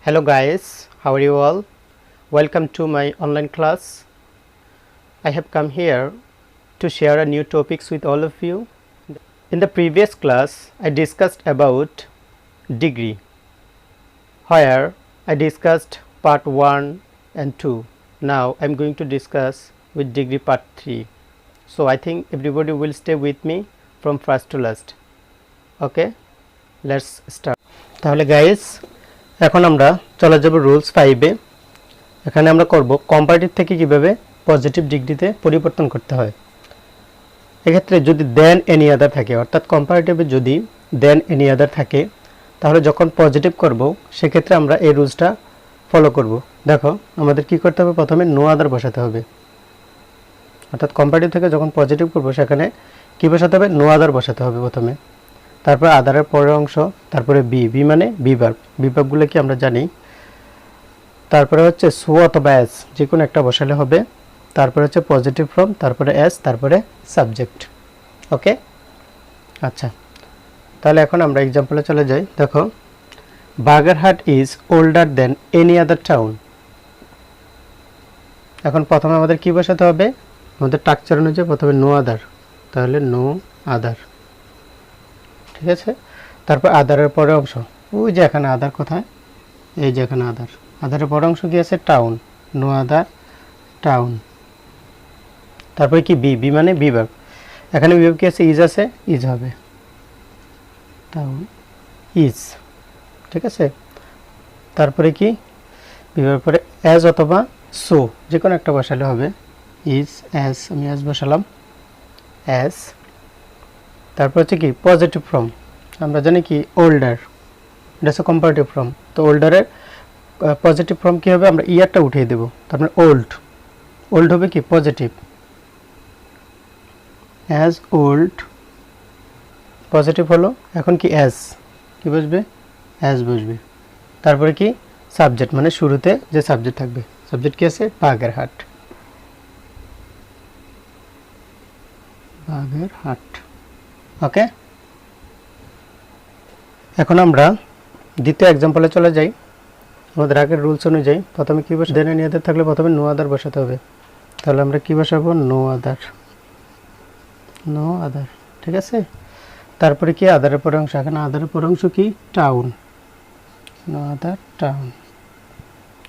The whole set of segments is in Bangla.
Hello guys, how are you all? Welcome to my online class. I have come here to share a new topics with all of you. In the previous class, I discussed about degree, where I discussed part 1 and 2. Now I am going to discuss with degree part 3. So I think everybody will stay with me from first to last. Okay, let's start. তাহলে guys, এখন আমরা চলে যাব রুলস 5 এ। এখানে আমরা করব কম্পারেটিভ থেকে কিভাবে পজিটিভ ডিগ্রিতে পরিবর্তন করতে হয়। এক্ষেত্রে যদি দেন এনি আদার থাকে, অর্থাৎ কম্পারেটিভে যদি দেন এনি আদার থাকে, তাহলে যখন পজিটিভ করব সেক্ষেত্রে আমরা এই রুলসটা ফলো করব। দেখো আমাদের কি করতে হবে, প্রথমে নো আদার বসাতে হবে। অর্থাৎ কম্পারেটিভ থেকে যখন পজিটিভ করব সেখানে কি বসাতে হবে, নো আদার বসাতে হবে প্রথমে। তারপর আদারের পরের অংশ, তারপরে বি মানে বিভার্ব। বিভার্বগুলো কি আমরা জানি। তারপরে হচ্ছে সো অথবা এস, যে কোনো একটা বসালে হবে। তারপরে হচ্ছে পজিটিভ ফর্ম, তারপরে এস, তারপরে সাবজেক্ট। ওকে, আচ্ছা তাহলে এখন আমরা এক্সাম্পলে চলে যাই। দেখো, Bagerhat is older than any other town. এখন প্রথমে আমাদের কি বসাতে হবে, আমাদের স্ট্রাকচার অনুযায়ী প্রথমে নো আদার, তাহলে নো আদার, ঠিক আছে। তারপর আদারের পরের অংশ, ওই যে এখানে আদার কোথায়, এই যে এখানে আদার, আদারের পরের অংশ কি আছে, টাউন, নো আদার টাউন। তারপরে কি বি মানে বিভাগ, এখানে বিভাগ কি আছে, ইজ আছে, ইজ হবে, টাউন ইজ, ঠিক আছে। তারপরে কি বিভাগের পরে অ্যাজ অথবা সো, যে কোনো একটা বসালে হবে, ইজ অ্যাজ, আমি অ্যাজ বসালাম, অ্যাজ। তারপর হচ্ছে কি পজিটিভ ফর্ম, আমরা জানি কি ওল্ডার, এটা হচ্ছে কম্পারেটিভ ফর্ম। তো ওল্ডারের পজিটিভ ফর্ম কী হবে, আমরা ইয়ারটা উঠিয়ে দেবো, তারপরে ওল্ড, ওল্ড হবে কি পজিটিভ, অ্যাজ ওল্ড, পজিটিভ হলো। এখন কি অ্যাজ, কি বসবে, অ্যাজ বসবে। তারপরে কি সাবজেক্ট, মানে শুরুতে যে সাবজেক্ট থাকবে, সাবজেক্ট কি আছে, বাগেরহাট, বাগেরহাট। ওকে, এখন আমরা দ্বিতীয় এক্সাম্পলে চলে যাই। আমাদের আগের রুলস অনুযায়ী প্রথমে কী বসে, দেন এনি আদার থাকলে প্রথমে নো আদার বসাতে হবে। তাহলে আমরা কী বসাবো, নো আদার, নো আদার, ঠিক আছে। তারপরে কি আদারের পরের অংশ, এখানে আদারের পরের অংশ কি টাউন, নো আদার টাউন।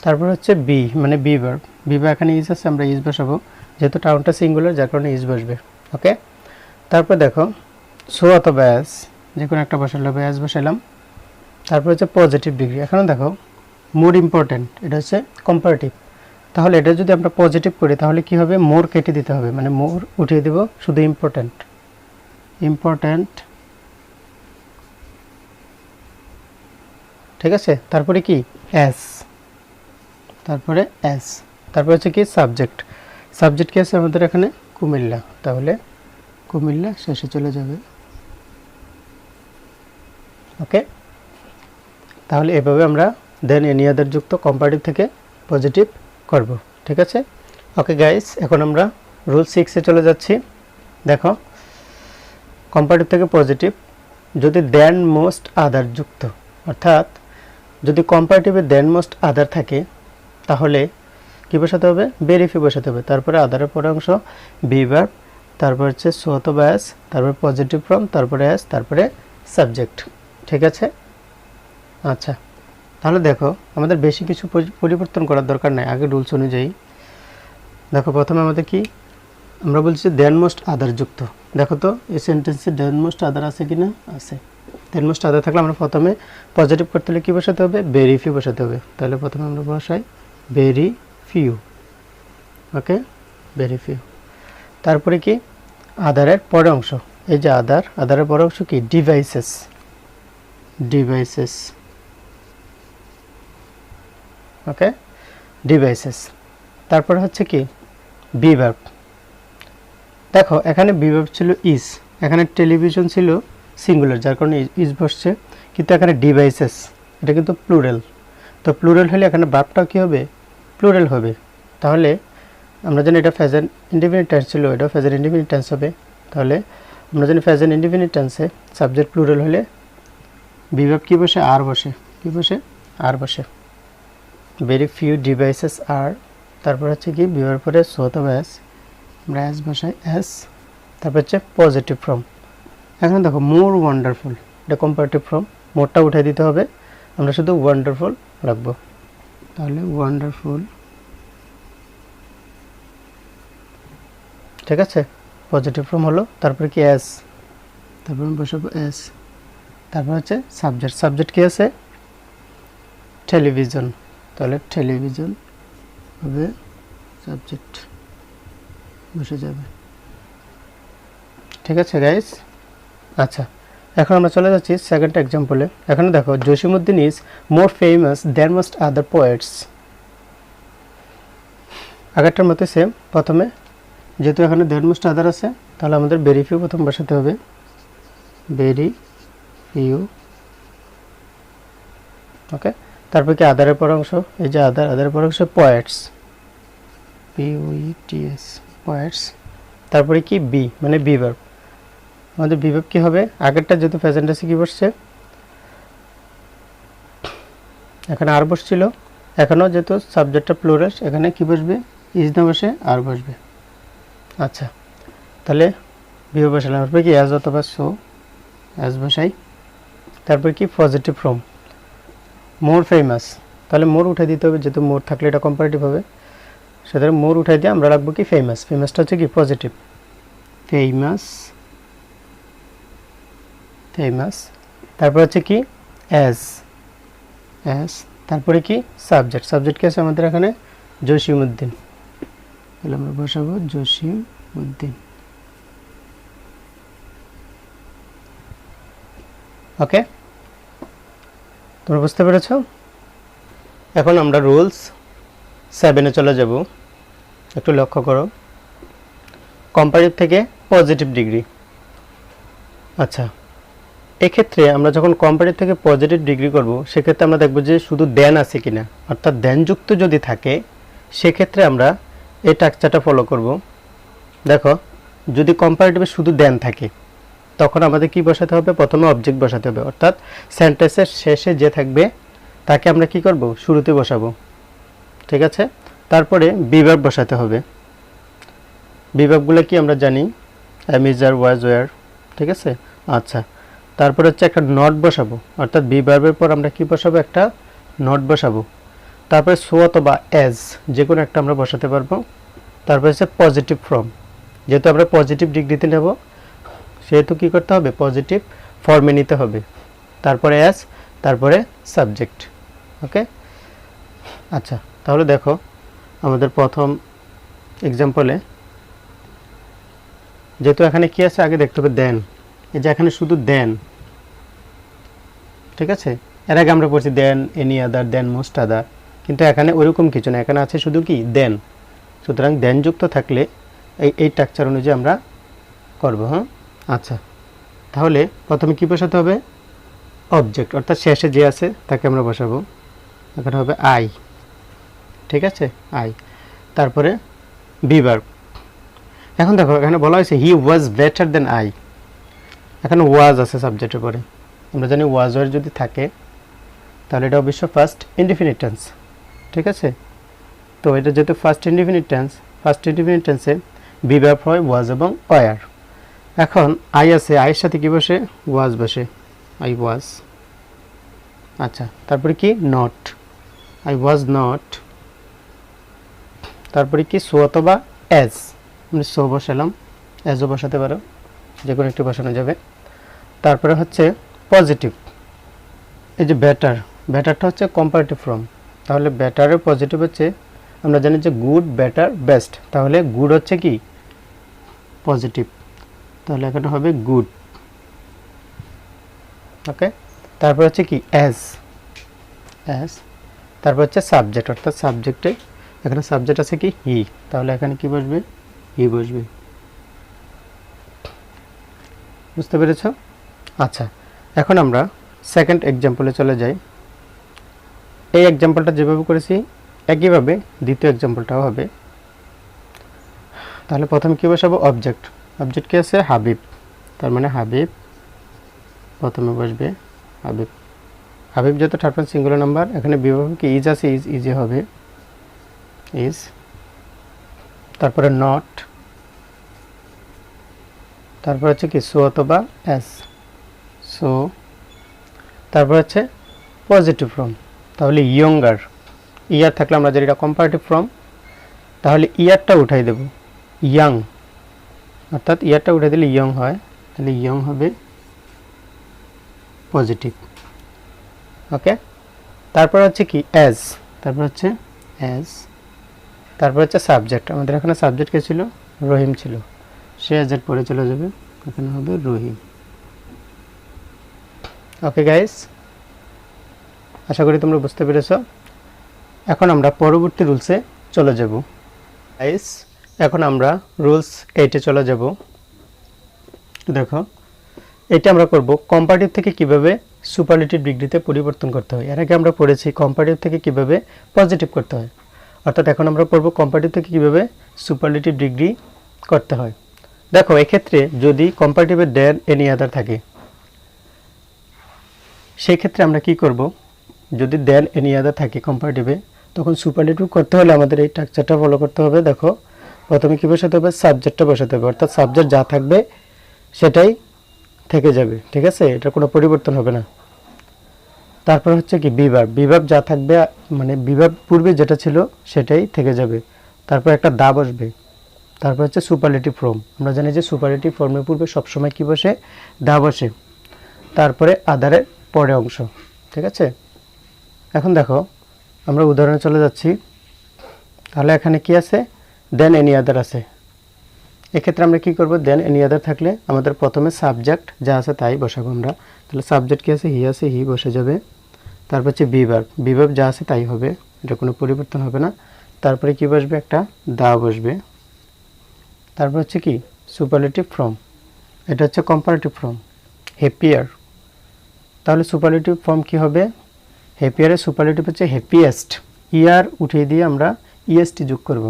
তারপর হচ্ছে বি মানে বিভার্ব, বিভার্ব এখানে ইজ আছে, আমরা ইজ বসাবো, যেহেতু টাউনটা সিঙ্গুলার যার কারণে ইজ বসবে। ওকে, তারপর দেখো সো অথবা অ্যাজ, যে কোনো একটা বসালে হবে, অ্যাজ বসালাম। তারপর হচ্ছে পজিটিভ ডিগ্রি, এখানে দেখো মোর ইম্পর্ট্যান্ট, এটা হচ্ছে কম্পারেটিভ, তাহলে এটা যদি আমরা পজিটিভ করি তাহলে কি হবে, মোর কেটে দিতে হবে, মানে মোর উঠিয়ে দেব, শুধু ইম্পর্ট্যান্ট, ইম্পর্ট্যান্ট, ঠিক আছে। তারপরে কি অ্যাজ, তারপরে অ্যাজ। তারপর হচ্ছে কি সাবজেক্ট, সাবজেক্ট কি আছে আমাদের এখানে, কুমিল্লা, তাহলে কুমিল্লা শেষে চলে যাবে। ওকে, তাহলে এভাবে আমরা দেন এনি আদার যুক্ত কম্পারেটিভ থেকে পজিটিভ করব, ঠিক আছে। ওকে গাইস, এখন আমরা রুল 6 এ চলে যাচ্ছি। দেখো, কম্পারেটিভ থেকে পজিটিভ যদি দেন মোস্ট আদার যুক্ত, অর্থাৎ যদি কম্পারেটিভে দেন মোস্ট আদার থাকে তাহলে কী বসাতে হবে, ভেরিফি বসাতে হবে। তারপরে আদারের পরে অংশ বিভার্ব, তারপর হচ্ছে সো অথবা অ্যাজ, তারপরে পজিটিভ ফর্ম, তারপরে অ্যাজ, তারপরে সাবজেক্ট, ঠিক আছে। আচ্ছা, তাহলে দেখো আমাদের বেশি কিছু পরিবর্তন করার দরকার নাই আগের রুলস অনুযায়ী। দেখো প্রথমে আমাদের কি, আমরা বলছি দেন মোস্ট আদার যুক্ত। দেখো তো এই সেন্টেন্সে দেন মোস্ট আদার আছে কি না, আছে। দেন মোস্ট আদার থাকলে আমরা প্রথমে পজিটিভ করতে হলে কী বসাতে হবে, ভেরি ফিউ বসাতে হবে। তাহলে প্রথমে আমরা বসাই ভেরি ফিউ। ওকে, ভেরি ফিউ। তারপরে কি আদারের পরের অংশ, এই যে আদার, আদারের পরের অংশ কি ডিভাইসেস, ডিভাইসেস। ওকে, ডিভাইসেস। তারপর হচ্ছে কি বিভার্ব। দেখো এখানে বিভার্ব ছিল ইজ, এখানে টেলিভিশন ছিল সিঙ্গুলার যার কারণে ইজ বসছে, কিন্তু এখানে ডিভাইসেস এটা কিন্তু প্লুরাল। তো প্লুরাল হলে এখানে ভার্বটাও কী হবে, প্লুরাল হবে। তাহলে আমরা জানি এটা প্রেজেন্ট ইনডিফিনিট টেন্স ছিল, এটাও প্রেজেন্ট ইনডিফিনিট টেন্স হবে। তাহলে আমরা জানি প্রেজেন্ট ইনডিফিনিট টেন্সে সাবজেক্ট প্লুরাল হলে বিভার্ব কী বসে, আর বসে, কী বসে, আর বসে। ভেরি ফিউ ডিভাইসেস আর, তারপর হচ্ছে কি বিভার পরে সো অথবা এস, আমরা এস বসাই এস, তারপর হচ্ছে পজিটিভ ফর্ম। এখন দেখো মোর ওয়ান্ডারফুল, এটা কম্পারেটিভ ফর্ম, মোরটা উঠাই দিতে হবে, আমরা শুধু ওয়ান্ডারফুল রাখবো। তাহলে ওয়ান্ডারফুল, ঠিক আছে, পজিটিভ ফর্ম হলো। তারপরে কি এস, তারপর আমি বসাবো এস, তারপর হচ্ছে সাবজেক্ট, সাবজেক্ট কি আছে টেলিভিশন, তাহলে টেলিভিশন হবে সাবজেক্ট, বসে যাবে। ঠিক আছে গাইস। আচ্ছা, এখন আমরা চলে যাচ্ছি সেকেন্ড এক্সাম্পলে। এখানে দেখো Jasimuddin is more famous than most other poets. আগেরটার মতো সেম, প্রথমে যেহেতু এখানে দ্যান মোস্ট আদার আছে তাহলে আমাদের ভেরি ফিউ প্রথম বসাতে হবে, ভেরি ফিউ, ওকে। তারপর কি আদারের পর অংশ, এই যে আদার, আদারের পর অংশ পোয়েটস, POETS, পোয়েটস। তারপরে কি বি মানে বি ভার্ব, আমাদের বি ভার্ব কি হবে, আগেরটা যেহেতু প্রেজেন্ট আছে কি বসছে, এখানে আর বসছিল, এখানেও যেহেতু সাবজেক্টটা প্লুরাল এখানে কি বসবে, ইজ না বসে আর বসবে। আচ্ছা, তাহলে বি ভার্ব বসালাম, তারপরে কি অ্যাজ অথবা সো, অ্যাজ বসাই। তারপর কি পজিটিভ ফর্ম, মোর ফেমাস, তাহলে মোর উঠাই দিতে হবে, যেহেতু মোর থাকলে এটা কম্পারেটিভ হবে, সুতরাং মোর উঠাই দিয়ে আমরা রাখবো কি ফেমাস, ফেমাসটা হচ্ছে কি পজিটিভ, ফেমাস, ফেমাস। তারপর হচ্ছে কি অ্যাজ, অ্যাজ, তারপরে কি সাবজেক্ট, সাবজেক্ট কি আছে আমাদের এখানে জসিমউদ্দিন, তাহলে আমরা বসাবো জসিমউদ্দিন, ওকে। তোমরা বুঝতে পেরেছ? এখন আমরা রুলস 7-এ চলে যাব। একটু লক্ষ্য করো, কম্পারেটিভ থেকে পজিটিভ ডিগ্রি। আচ্ছা, এক্ষেত্রে আমরা যখন কম্পারেটিভ থেকে পজিটিভ ডিগ্রি করব সেক্ষেত্রে আমরা দেখব যে শুধু দেন আছে কিনা, অর্থাৎ দেনযুক্ত যদি থাকে সেক্ষেত্রে আমরা এই স্ট্রাকচারটা ফলো করব। দেখো, যদি কম্পারেটিভে শুধু দেন থাকে তখন আমাদের কি বসাতে হবে, প্রথমে অবজেক্ট বসাতে হবে, অর্থাৎ সেন্টেন্সের শেষে যে থাকবে তাকে আমরা কি করব, শুরুতে বসাবো, ঠিক আছে। তারপরে বিভার্ব বসাতে হবে, বিভার্বগুলো কি আমরা জানি, am, is, are, was, were, ঠিক আছে। আচ্ছা, তারপরে হচ্ছে একটা নট বসাবো, অর্থাৎ বিভার্বের পর আমরা কি বসাবো, একটা নট বসাবো। তারপরে সো অথবা এজ যে কোনো একটা আমরা বসাতে পারবো। তারপরে হচ্ছে পজিটিভ ফর্ম, যেহেতু আমরা পজিটিভ ডিগ্রিতে নেব সেহেতু কি করতে হবে, পজিটিভ ফর্মে নিতে হবে। তারপরে এস, তারপরে সাবজেক্ট, ওকে। আচ্ছা, তাহলে দেখো আমাদের প্রথম এক্সাম্পলে যেহেতু এখানে কি আছে আগে দেখতে হবে দেন, এই যে এখানে শুধু দেন, ঠিক আছে। এর আগে আমরা পড়ছি দেন, এনি আদার, দেন মোস্ট আদার, কিন্তু এখানে ওইরকম কিছু না, এখানে আছে শুধু কি দেন। সুতরাং দেন যুক্ত থাকলে এই স্ট্রাকচার অনুযায়ী আমরা করব। হ্যাঁ, আচ্ছা, তাহলে প্রথমে কি বসাতে হবে, অবজেক্ট, অর্থাৎ শেষে যে আছে তাকে আমরা বসাবো, এখানে হবে আই, ঠিক আছে, আই। তারপরে বিভার্ব, এখন দেখো এখানে বলা হয়েছে হি ওয়াজ বেটার দেন আই, এখানে ওয়াজ আছে সাবজেক্টের পরে, আমরা জানি ওয়াজ ওয়ার যদি থাকে তাহলে এটা অবশ্য ফার্স্ট ইনডিফিনিট টেন্স, ঠিক আছে। তো এটা যেহেতু first indefinite tense, first indefinite টেন্সে বিভার্ব হয় ওয়াজ এবং ওয়ার। এখন আই আছে, আইয়ের সাথে কি বসে, ওয়াজ বসে, আই ওয়াজ। আচ্ছা, তারপরে কি নট, আই ওয়াজ নট। তারপরে কি সো অথবা এজ, আমি সো বসালাম, এজও বসাতে পারো, যে কোনো একটি বসানো যাবে। তারপরে হচ্ছে পজিটিভ, এই যে বেটার, বেটারটা হচ্ছে কম্পারেটিভ ফর্ম, তাহলে বেটারের পজিটিভ হচ্ছে আমরা জানি যে গুড, বেটার, বেস্ট, তাহলে গুড হচ্ছে কি পজিটিভ, তাহলে এখানে হবে গুড, ওকে। তারপর হচ্ছে কি অ্যাজ, অ্যাজ। তারপর হচ্ছে সাবজেক্ট, অর্থাৎ সাবজেক্টে এখানে সাবজেক্ট আছে কি হি, তাহলে এখানে কি বসবে, হি বসবে, বুঝতে পেরেছ? আচ্ছা, এখন আমরা সেকেন্ড এক্সাম্পলে চলে যাই। এই এক্সাম্পলটা যেভাবে করেছি একইভাবে দ্বিতীয় এক্সাম্পলটাও হবে। তাহলে প্রথমে কী বসাবো, অবজেক্ট, অবজেক্ট কি আছে হাবিব, তার মানে হাবিব, প্রথমে বসবে হাবিব। হাবিব যেহেতু থার্ড পারসন সিঙ্গুলার নাম্বার, এখানে বিভাগ কি ইজ আছে, ইজে হবে ইজ, তারপরে নট, তারপর হচ্ছে কি সো অথবা এস, সো, তারপর হচ্ছে পজিটিভ ফর্ম, তাহলে ইয়ঙ্গার, ইয়ার থাকলে আমরা যেটা কম্পারেটিভ ফর্ম, তাহলে ইয়ারটা উঠাই দেব ইয়াং, অর্থাৎ ইয়ারটা উঠে দিলে ইয়ং হয়, তাহলে ইয়ং হবে পজিটিভ। ওকে, তারপর হচ্ছে কি এজ, তারপর হচ্ছে এজ, তারপর হচ্ছে সাবজেক্ট, আমাদের এখানে সাবজেক্ট কে ছিল, রহিম ছিল, সে এজের পরে চলে যাবে, এখানে হবে রহিম। ওকে গাইস, আশা করি তোমরা বুঝতে পেরেছো। এখন আমরা পরবর্তী রুলসে চলে যাব। গাইস, এখন আমরা রুলস 8-এ চলে যাব। দেখো, এটা আমরা করব কম্পারেটিভ থেকে কিভাবে সুপারলেটিভ ডিগ্রিতে পরিবর্তন করতে হয়। এর আগে আমরা পড়েছি কম্পারেটিভ থেকে কিভাবে পজিটিভ করতে হয়, অর্থাৎ এখন আমরা পড়ব কম্পারেটিভ থেকে কিভাবে সুপারলেটিভ ডিগ্রি করতে হয়। দেখো, এক্ষেত্রে যদি কম্পারেটিভের দেন এনি আদার থাকে, সেই ক্ষেত্রে আমরা কি করব, যদি দেন এনি আদার থাকে কম্পারেটিভে, তখন সুপারলেটিভ করতে হলে আমাদের এই স্ট্রাকচারটা ফলো করতে হবে। দেখো, প্রথমে কি বসাতে হবে, সাবজেক্টটা বসাতে হবে, অর্থাৎ সাবজেক্ট যা থাকবে সেটাই থেকে যাবে, ঠিক আছে, এটার কোনো পরিবর্তন হবে না। তারপর হচ্ছে কি বিভাগ, বিভাগ যা থাকবে, মানে বিভাগ পূর্বে যেটা ছিল সেটাই থেকে যাবে। তারপর একটা দা বসবে। তারপর হচ্ছে সুপারলেটিভ ফর্ম, আমরা জানি যে সুপারলেটিভ ফর্মের পূর্বে সবসময় কি বসে, দা বসে। তারপরে আদারের পরে অংশ, ঠিক আছে। এখন দেখো, আমরা উদাহরণে চলে যাচ্ছি। তাহলে এখানে কি আছে, দেন এনি আদার আছে। এক্ষেত্রে আমরা কি করব, দেন এনি আদার থাকলে আমাদের প্রথমে সাবজেক্ট যা আছে তাই বসাবো আমরা। তাহলে সাবজেক্ট কি আছে, হি বসে যাবে। তারপর হচ্ছে বিভাগ, বিভাগ যা আছে তাই হবে, এটা কোনো পরিবর্তন হবে না। তারপরে কি বসবে, একটা দা বসবে। তারপর হচ্ছে কি সুপারলেটিভ ফর্ম, এটা হচ্ছে কম্পারেটিভ ফর্ম, হ্যাপিয়ার। তাহলে সুপারলেটিভ ফর্ম কি হবে, হ্যাপিয়ারের সুপারলেটিভ হচ্ছে হ্যাপিয়েস্ট, ইয়ার উঠিয়ে দিয়ে আমরা ইএসটি যোগ করব,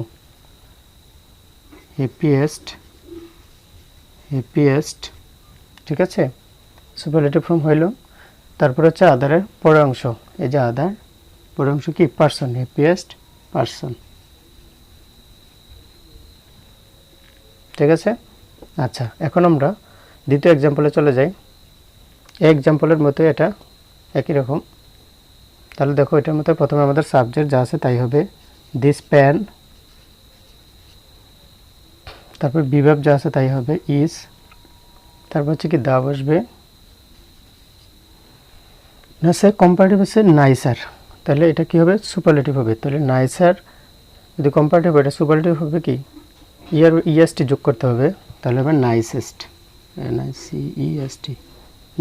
হ্যাপিয়েস্ট, হ্যাপিয়েস্ট, ঠিক আছে, সুপারলেটিভ ফর্ম হইল। তারপর হচ্ছে আদারের পরের অংশ, এই যে আদার পরের অংশ কি পারসন, হ্যাপিয়েস্ট পারসন, ঠিক আছে। আচ্ছা, এখন আমরা দ্বিতীয় এক্সাম্পলে চলে যাই। এই এক্সাম্পলের মতো এটা একই রকম। তাহলে দেখো, এটার মতো প্রথমে আমাদের সাবজেক্ট যা আছে তাই হবে, দিস প্যান। তারপর বিভাগ যা আছে তাই হবে, ইজ। তারপর হচ্ছে কি দা বসবে। না স্যার, কম্পারেটিভ হচ্ছে নাইসার, তাহলে এটা কি হবে, সুপারলেটিভ হবে। তাহলে নাইসার যদি কম্পারেটিভ হয়, এটা সুপারলেটিভ হবে কি, ইয়ার ইএসটি যোগ করতে হবে, তাহলে হবে নাইসেস্ট, NICEST,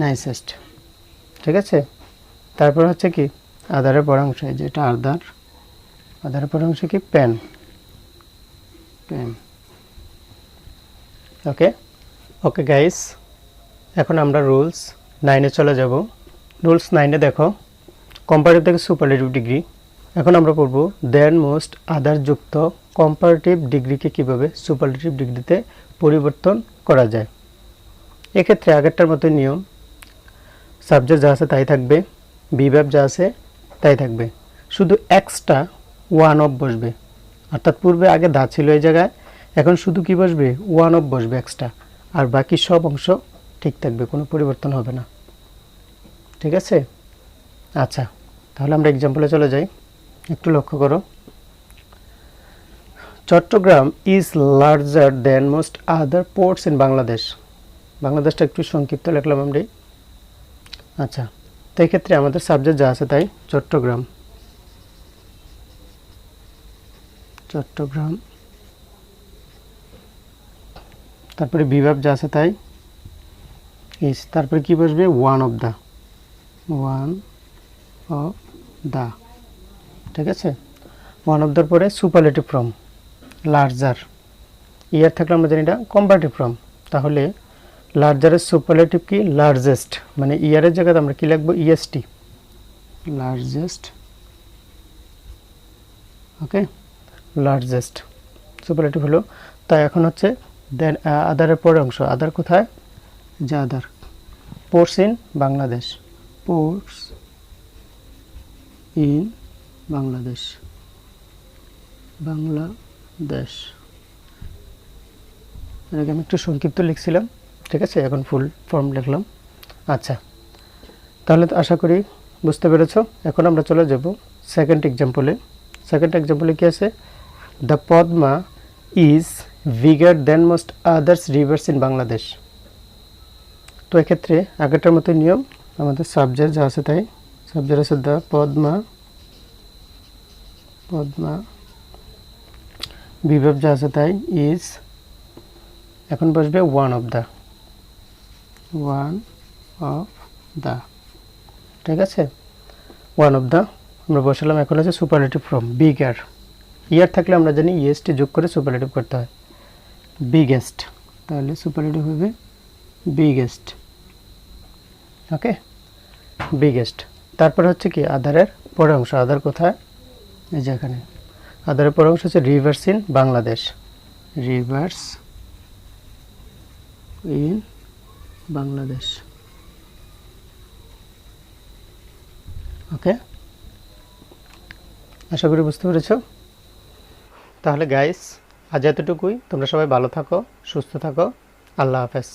নাইসেস্ট, ঠিক আছে। তারপর হচ্ছে কি আদারের পর অংশ, এই যে এটা আদার, আদারের পর অংশ কি পেন, পেন। ওকে, ওকে গাইস, এখন আমরা রুলস 9-এ চলে যাব। রুলস 9-এ দেখো, কম্পারেটিভ থেকে সুপারলেটিভ ডিগ্রি। এখন আমরা পড়ব দেন মোস্ট আদার যুক্ত কম্পারেটিভ ডিগ্রিকে কিভাবে সুপারলেটিভ ডিগ্রিতে পরিবর্তন করা যায়। এক্ষেত্রে আগেরটার মতো নিয়ম, সাবজেক্ট যা আছে তাই থাকবে, বিভাগ যা আছে তাই থাকবে, শুধু এক্সট্রা ওয়ান অফ বসবে, অর্থাৎ পূর্বে আগে দা ছিল এই জায়গায়, এখন শুধু কি বসবে, ওয়ান অফ বসবে এক্সট্রা, আর বাকি সব অংশ ঠিক থাকবে, কোনো পরিবর্তন হবে না, ঠিক আছে। আচ্ছা, তাহলে আমরা এক্সাম্পলে চলে যাই। একটু লক্ষ্য করো, Chattogram is larger than most other ports in Bangladesh. বাংলাদেশটা একটু সংক্ষিপ্ত লিখলাম আমরা। আচ্ছা, তো এক্ষেত্রে আমাদের সাবজেক্ট যা আছে তাই, চট্টগ্রাম, চট্টগ্রাম। তারপরে বিভাগ যা আছে তাই, ইজ। তারপরে কি বসবে, one of the, one of the, ঠিক আছে। ওয়ান অফ দার পরে সুপারলেটিভ ফর্ম, লার্জার। ইয়ার থাকলে আমরা জানি এটা কম্পারেটিভ ফর্ম, তাহলে লার্জারের সুপারলেটিভ কি, লার্জেস্ট, মানে ইয়ারের জায়গায় আমরা কি লিখবো, ইএসটি, লার্জেস্ট। ওকে, লার্জেস্ট সুপারলেটিভ হলো। তাই এখন হচ্ছে দেন আদারের পরের অংশ, আদার কোথায়, যে other, ports in Bangladesh, ports in Bangladesh, Bangladesh. এটাকে আমি একটু সংক্ষিপ্ত লিখছিলাম, ঠিক আছে, এখন ফুল ফর্ম লিখলাম। আচ্ছা, তাহলে তো আশা করি বুঝতে পেরেছ। এখন আমরা চলে যাব সেকেন্ড এক্সাম্পলে। সেকেন্ড এক্সাম্পলে কি আছে? The Padma is bigger than most others rivers in Bangladesh. তো এক্ষেত্রে আগেরটার মতো নিয়ম, আমাদের সাবজেক্ট যা আছে তাই, সাবজেক্ট আছে দ্য পদ্মা, পদ্মা, বিভাব যা আছে তাই ইজ, এখন বসবে one of the, one of the, ঠিক আছে, ওয়ান অফ দ্য আমরা বসালাম। এখন আছে সুপারলেটিভ ফর্ম বিগার, ইয়ার থাকলে আমরা জানি ইএসটি যোগ করে সুপারলেটিভ করতে হয়। বিগেস্ট, তাহলে সুপারলেটিভ হবে বিগেস্ট, ওকে, বিগেস্ট। তারপর হচ্ছে কি আধারের পরের অংশ, আধার কোথায়? এই যে এখানে আধারের পরের অংশ হচ্ছে rivers in Bangladesh, rivers in Bangladesh, okay, আশা করি বুঝতে পেরেছো। তাহলে গাইস আজ এতটুকুই, তোমরা সবাই ভালো থাকো, সুস্থ থাকো, আল্লাহ হাফেজ।